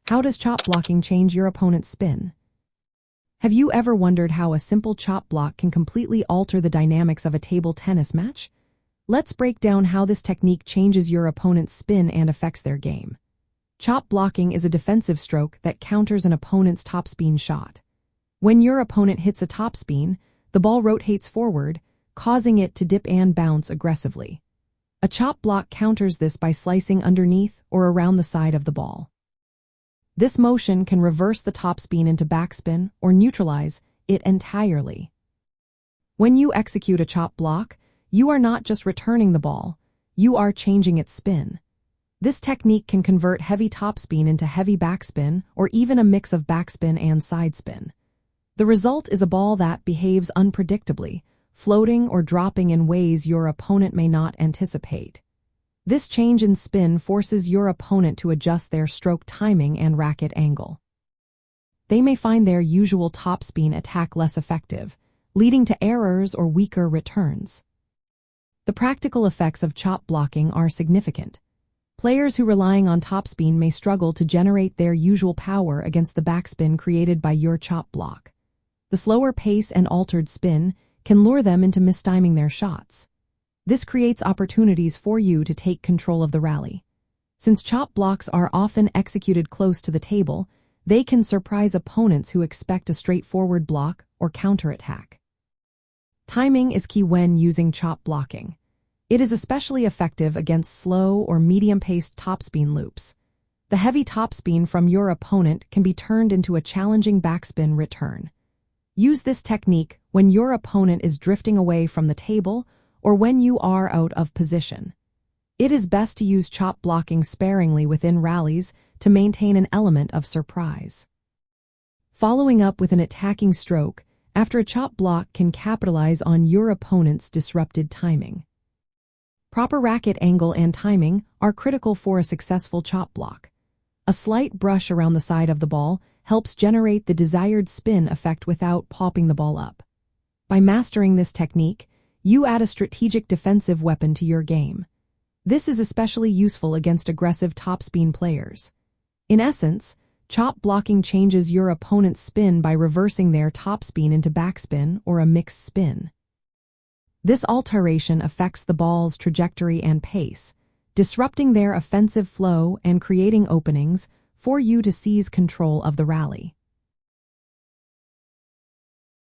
How does chop blocking change your opponent's spin? Have you ever wondered how a simple chop block can completely alter the dynamics of a table tennis match? Let's break down how this technique changes your opponent's spin and affects their game. Chop blocking is a defensive stroke that counters an opponent's topspin shot. When your opponent hits a topspin, the ball rotates forward, causing it to dip and bounce aggressively. A chop block counters this by slicing underneath or around the side of the ball. This motion can reverse the topspin into backspin or neutralize it entirely. When you execute a chop block, you are not just returning the ball, you are changing its spin. This technique can convert heavy topspin into heavy backspin or even a mix of backspin and sidespin. The result is a ball that behaves unpredictably, floating or dropping in ways your opponent may not anticipate. This change in spin forces your opponent to adjust their stroke timing and racket angle. They may find their usual topspin attack less effective, leading to errors or weaker returns. The practical effects of chop blocking are significant. Players who relying on topspin may struggle to generate their usual power against the backspin created by your chop block. The slower pace and altered spin can lure them into mistiming their shots. This creates opportunities for you to take control of the rally. Since chop blocks are often executed close to the table, they can surprise opponents who expect a straightforward block or counterattack. Timing is key when using chop blocking. It is especially effective against slow or medium-paced topspin loops. The heavy topspin from your opponent can be turned into a challenging backspin return. Use this technique when your opponent is drifting away from the table or when you are out of position. It is best to use chop blocking sparingly within rallies to maintain an element of surprise. Following up with an attacking stroke after a chop block can capitalize on your opponent's disrupted timing. Proper racket angle and timing are critical for a successful chop block. A slight brush around the side of the ball helps generate the desired spin effect without popping the ball up. By mastering this technique, you add a strategic defensive weapon to your game. This is especially useful against aggressive topspin players. In essence, chop blocking changes your opponent's spin by reversing their topspin into backspin or a mixed spin. This alteration affects the ball's trajectory and pace, disrupting their offensive flow and creating openings for you to seize control of the rally.